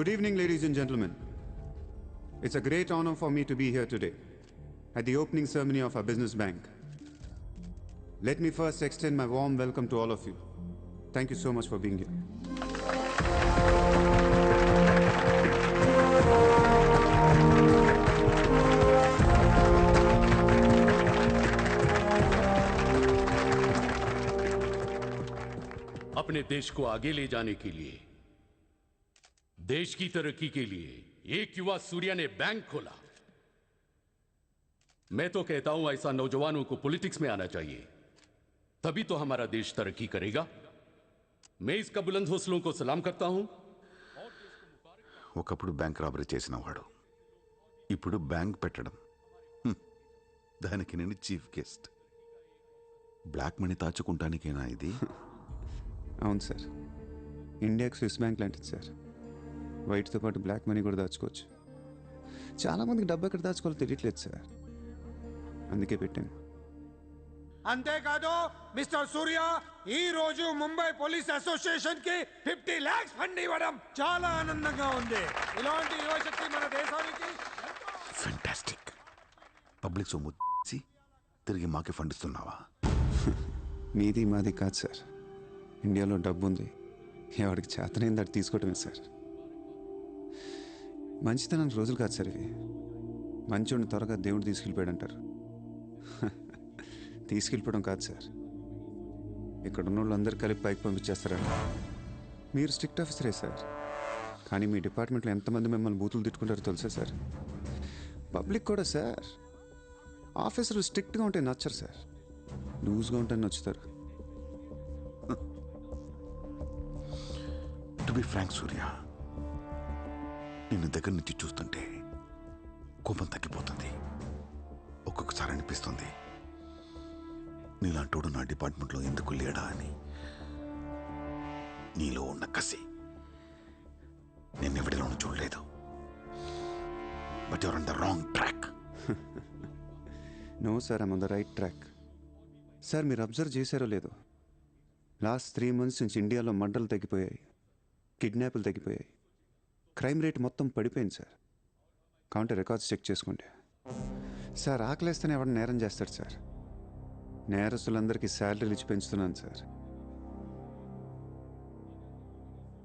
Good evening, ladies and gentlemen. It's a great honor for me to be here today at the opening ceremony of our business bank. Let me first extend my warm welcome to all of you. Thank you so much for being here. अपने देश को आगे ले जाने के लिए, देश की तरक्की के लिए एक युवा सूर्या ने बैंक खोला। मैं तो कहता हूं ऐसा नौजवानों को पॉलिटिक्स में आना चाहिए, तभी तो हमारा देश तरक्की करेगा। मैं इसका बुलंद हौसलों को सलाम करता हूं। ఒకప్పుడు బ్యాంక్ రాబరీ చేసినవాడు ఇప్పుడు బ్యాంక్ పెట్టడం, దానికి నేను చీఫ్ గెస్ట్. బ్లాక్ మనీ దాచుకుంటానికేనా ఇది? అవును సార్, ఇండియాకి స్విస్ బ్యాంక్ లాంటిది సార్. వైట్తో పాటు బ్లాక్ మనీ కూడా దాచుకోవచ్చు. చాలామందికి డబ్బు ఎక్కడ దాచుకోవాలో తెలియట్లేదు సార్, అందుకే పెట్టాను. అంతేకాదు మిస్టర్ సూర్య, ఈ రోజు ముంబై పోలీస్ అసోసియేషన్ కి 50 lakhs ఫండ్ ఇవ్వడం చాలా ఆనందంగా ఉంది. ఇలాంటి యువశక్తి మన దేశానికి ఫెంటాస్టిక్. పబ్లిక్ సొమ్ము తిరిగి మాకే ఫండ్ ఇస్తున్నావా? మీది మాది కాదు సార్, ఇండియాలో డబ్బు ఉంది, ఎవరికి చేతనైంది అది తీసుకోవటమే సార్. మంచితనానికి రోజులు కాదు సార్ ఇవి. మంచోడిని త్వరగా దేవుడు తీసుకెళ్ళిపోయాడు అంటారు. తీసుకెళ్ళిపోవడం కాదు సార్, ఇక్కడ ఉన్న వాళ్ళు అందరు కలిపి పైకి పంపించేస్తారంట. మీరు స్ట్రిక్ట్ ఆఫీసరే సార్, కానీ మీ డిపార్ట్మెంట్లో ఎంతమంది మిమ్మల్ని బూతులు తిట్టుకుంటారో తెలుసా సార్? పబ్లిక్ కూడా సార్, ఆఫీసర్లు స్ట్రిక్ట్గా ఉంటే నచ్చరు సార్, లూజ్గా ఉంటే నచ్చుతారు. టు బి ఫ్రాంక్ సూర్య, నిన్ను దగ్గర నుంచి చూస్తుంటే కోపం తగ్గిపోతుంది. ఒక్కొక్కసారి అనిపిస్తుంది నీలాంటోడు నా డిపార్ట్మెంట్లో ఎందుకు లేడా అని. నీలో ఉన్న కసి నేనెవడిలోనూ చూడలేదు. But your on the wrong track. No sir, I'm on the right track. Sir మీరు అబ్జర్వ్ చేశారో లేదో, లాస్ట్ 3 months నుంచి ఇండియాలో మర్డర్లు తగ్గిపోయాయి, కిడ్నాప్లు తగ్గిపోయాయి, క్రైమ్ రేట్ మొత్తం పడిపోయింది సార్. కౌంటర్ రికార్డ్స్ చెక్ చేసుకోండి సార్. ఆకలేస్తేనే ఎవడ నేరం చేస్తాడు సార్. నేరస్తులందరికీ శాలరీలు ఇచ్చి పెంచుతున్నాను సార్.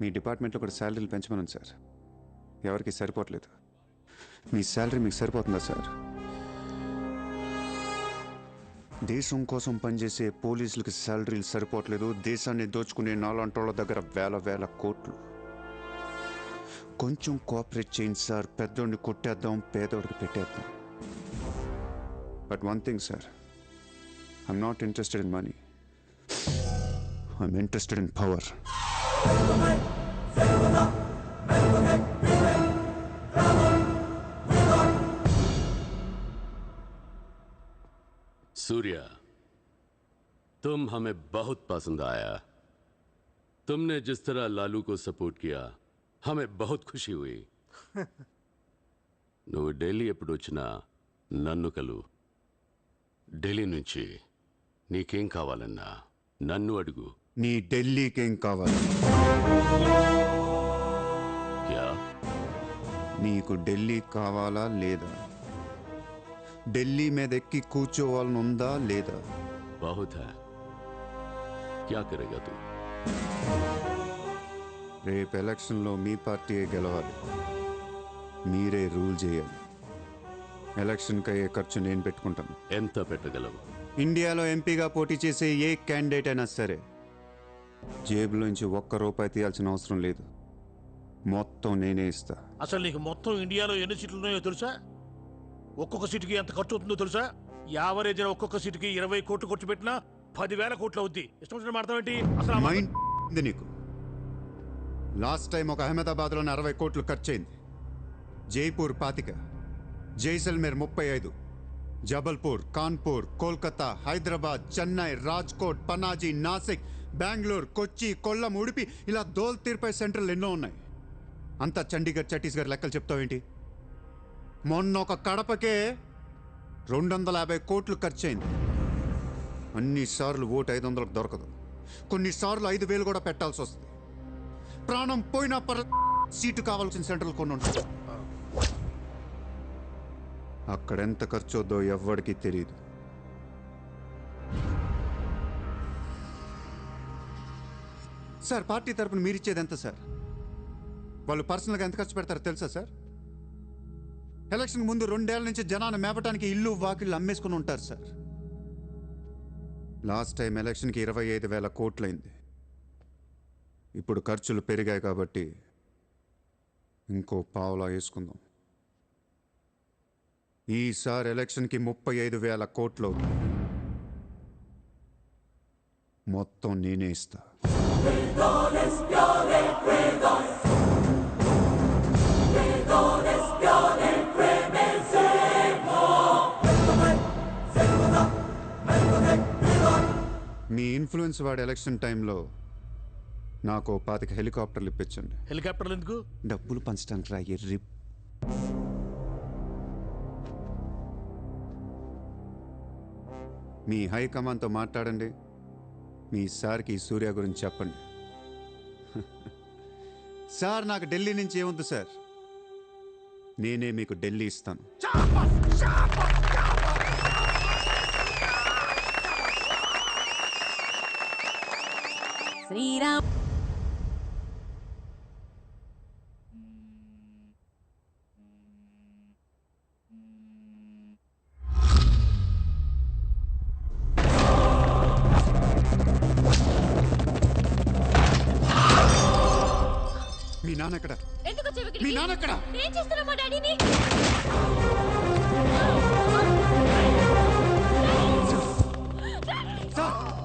మీ డిపార్ట్మెంట్లో కూడా శాలరీలు పెంచమన్నాను సార్, ఎవరికి సరిపోవట్లేదు. మీ శాలరీ మీకు సరిపోతుందా సార్? దేశం కోసం పనిచేసే పోలీసులకి శాలరీలు సరిపోవట్లేదు, దేశాన్ని దోచుకునే నాలాంటోళ్ళ దగ్గర వేల కోట్లు. కొంచెం కోఆపరేట్ చేయండి సార్, పెద్దోడిని కొట్టేద్దాం, పేదోడికి పెట్టేద్దాం. But one thing sir, I'm not interested in money, I'm interested in power. Surya, तुम हमें बहुत पसंद आया। तुमने जिस तरह लालू को सपोर्ट किया हमें बहुत खुशी हुई। నువ్వు ఢిల్లీ ఎప్పుడు వచ్చినా నన్ను కలు. ఢిల్లీ నుంచి నీకేం కావాలన్నా నన్ను అడుగు. నీ ఢిల్లీకేం కావాలి? క్యా? నీకు ఢిల్లీ కావాలా లేదా? ఢిల్లీ మీద ఎక్కి కూర్చోవాలని ఉందా లేదా? बहुत है, क्या करेगा तू? రేపు ఎలక్షన్లో మీ పార్టీయే గెలవాలి, మీరే రూల్ చేయాలి. ఎలక్షన్కి అయ్యే ఖర్చు నేను పెట్టుకుంటాను. ఎంత పెట్టగలవు? ఇండియాలో ఎంపీగా పోటీ చేసే ఏ క్యాండిడేట్ అయినా సరే జేబులోంచి ₹1 తీయాల్సిన అవసరం లేదు, మొత్తం నేనే ఇస్తా. అసలు నీకు మొత్తం ఇండియాలో ఎన్ని సీట్లు ఉన్నాయో తెలుసా? ఒక్కొక్క సీటుకి ఎంత ఖర్చు అవుతుందో తెలుసా? యావరేజ్ ఒక్కొక్క సీటుకి 20 కోట్లు ఖర్చు పెట్టినా 10,000 కోట్లు అవుద్ది. ఇష్టం వచ్చిన మాట్లాడేంటి అసలు? మైండ్ ఉంది నీకు? లాస్ట్ టైం ఒక అహ్మదాబాద్లోనే 60 కోట్లు ఖర్చయింది, జైపూర్ 25, జైసల్మేర్ 35, జబల్పూర్, కాన్పూర్, కోల్కతా, హైదరాబాద్, చెన్నై, రాజ్కోట్, పనాజీ, నాసిక్, బెంగళూరు, కొచ్చి, కొల్లం, ఉడిపి, ఇలా దోల్ తీర్పై సెంటర్లు ఎన్నో ఉన్నాయి. అంతా చండీగఢ్ ఛత్తీస్గఢ్ లెక్కలు చెప్తావేంటి? మొన్న ఒక కడపకే 250 కోట్లు ఖర్చయింది. అన్నిసార్లు ఓటు 500కు దొరకదు, కొన్నిసార్లు 5,000 కూడా పెట్టాల్సి వస్తుంది. ప్రాణం పోయినా సీటు కావాల్సిన సెంటర్లు కొన్ని ఉంటాయి. అక్కడ ఎంత ఖర్చు అవుద్దో ఎవ్వడికి తెలియదు. సార్ పార్టీ తరపున మీరు ఇచ్చేది ఎంత సార్? వాళ్ళు పర్సనల్గా ఎంత ఖర్చు పెడతారో తెలుసా సార్? ఎలక్షన్ ముందు 2 ఏళ్ల నుంచి జనాన్ని మేపటానికి ఇల్లు వాకిళ్ళు అమ్మేసుకుని ఉంటారు సార్. లాస్ట్ టైం ఎలక్షన్కి 25,000 కోట్లయింది. ఇప్పుడు ఖర్చులు పెరిగాయి కాబట్టి ఇంకో పావులా వేసుకుందాం. ఈసారి ఎలక్షన్కి 35,000 కోట్లు అవుతుంది. మొత్తం నేనే ఇస్తా. మీ ఇన్ఫ్లుయెన్స్ వాడే ఎలక్షన్ టైంలో నాకు 25 హెలికాప్టర్లు ఇప్పించండి. హెలికాప్టర్లు ఎందుకు? డబ్బులు పంచడానికి రా ఎర్రి. మీ హైకమాండ్తో మాట్లాడండి. మీ సార్కి ఈ సూర్య గురించి చెప్పండి. సార్ నాకు ఢిల్లీ నుంచి ఏముంది సార్, నేనే మీకు ఢిల్లీ ఇస్తాను. శ్రీరామ్ మీ నాన్న ఎక్కడ? ఎందుకు వచ్చావు ఇక్కడికి? మీ నాన్న ఎక్కడ? ఏం చేస్తున్నావు మా డాడీని?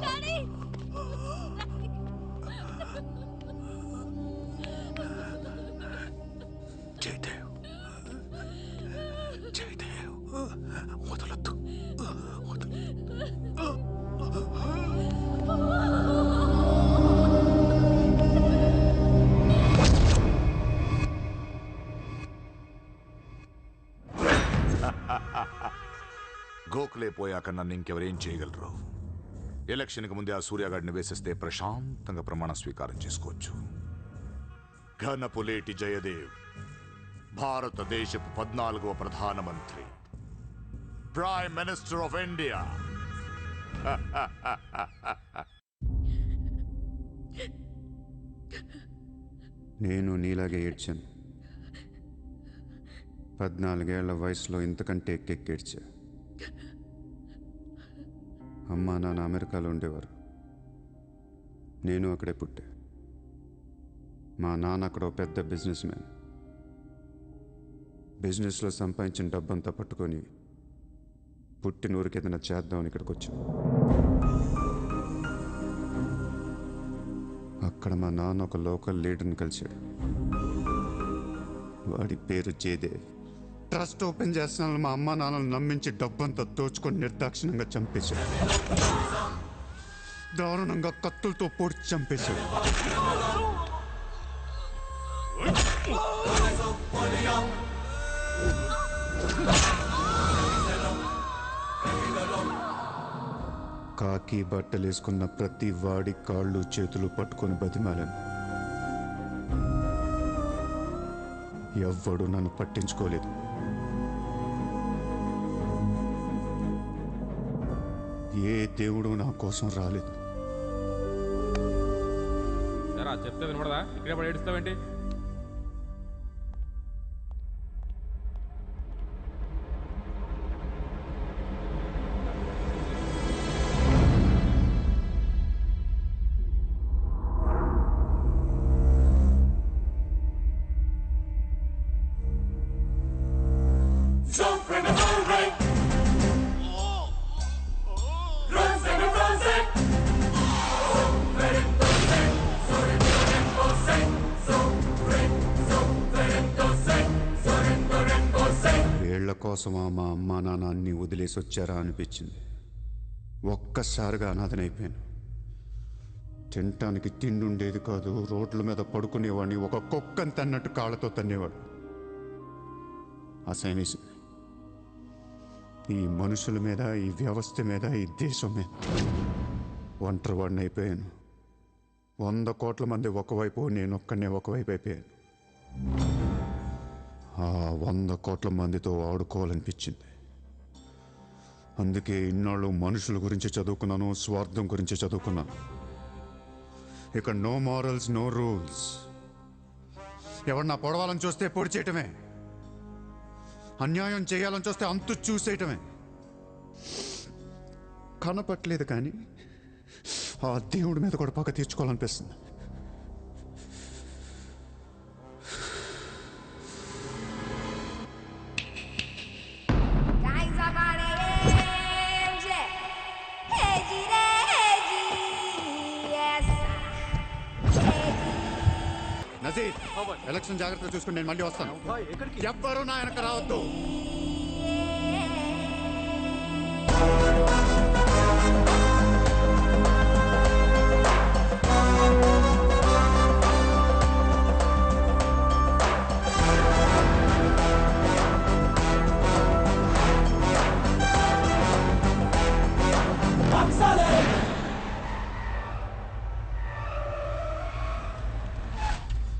డాడీ! జయదేవ్, జయదేవ్, వదలొద్దు, వదలొద్దు. గోఖలే పోయాక నన్ను ఇంకెవరేం చేయగలరు? ఎలక్షన్కి ముందే ఆ సూర్యగాడిని వేసేస్తే ప్రశాంతంగా ప్రమాణ స్వీకారం చేసుకోవచ్చు. ఘనపులేటి జయదేవ్ భారతదేశపు 14వ ప్రధానమంత్రి, ప్రైమ్ మినిస్టర్ ఆఫ్ ఇండియా. నేను నీలాగే ఏడ్చాను. 14 ఏళ్ల వయసులో ఇంతకంటే ఎక్కెక్కేడ్చా. అమ్మా నాన్న అమెరికాలో ఉండేవారు. నేను అక్కడే పుట్టా. మా నాన్న అక్కడ ఒక పెద్ద బిజినెస్ మ్యాన్. బిజినెస్లో సంపాదించిన డబ్బంతా పట్టుకొని పుట్టిన ఊరికి ఏదైనా చేద్దామని ఇక్కడికి వచ్చాను. అక్కడ మా నాన్న ఒక లోకల్ లీడర్ని కలిశాడు. వాడి పేరు జయదేవ్. ట్రస్ట్ ఓపెన్ చేస్తున్నాను మా అమ్మ నాన్నలు నమ్మించి డబ్బంతా దోచుకొని నిర్దాక్షిణంగా చంపేశాడు. దారుణంగా కత్తులతో పొడిచి చంపేశాడు. కాకి బట్టలు వేసుకున్న ప్రతి వాడి కాళ్ళు చేతులు పట్టుకొని బతిమాలను. ఎవ్వడు నన్ను పట్టించుకోలేదు. ఏ దేవుడు నా కోసం రాలేదు. చెప్తే వినపడదా? ఇక్కడే పడి ఏడుస్తావేంటి? కోసమా మా అమ్మా నాన్న అన్ని వదిలేసి వచ్చారా అనిపించింది. ఒక్కసారిగా అనాథనైపోయాను. తినటానికి తిండి ఉండేది కాదు. రోడ్ల మీద పడుకునేవాడిని. ఒక కుక్కని తన్నట్టు కాళ్ళతో తన్నేవాడు. అసహ్యమేసింది. ఈ మనుషుల మీద, ఈ వ్యవస్థ మీద, ఈ దేశం మీద ఒంటరి వాడిని అయిపోయాను. 100 కోట్ల మంది ఒకవైపు, నేను ఒక్కనే ఒకవైపు అయిపోయాను. ఆ 100 కోట్ల మందితో ఆడుకోవాలనిపించింది. అందుకే ఇన్నాళ్ళు మనుషుల గురించి చదువుకున్నాను, స్వార్థం గురించి చదువుకున్నాను. ఇక నో మారల్స్, నో రూల్స్. ఎవరన్నా పొడవాలని చూస్తే పొడి చేయటమే, అన్యాయం చేయాలని చూస్తే అంతు చూసేయటమే. కనపట్లేదు కానీ ఆ దేవుడి మీద కూడా పగ తీర్చుకోవాలనిపిస్తుంది. నజీర్, ఎలక్షన్ జాగ్రత్తగా చూసుకుని నేను మళ్ళీ వస్తాను. ఎవ్వరూ నా వెనక రావద్దు.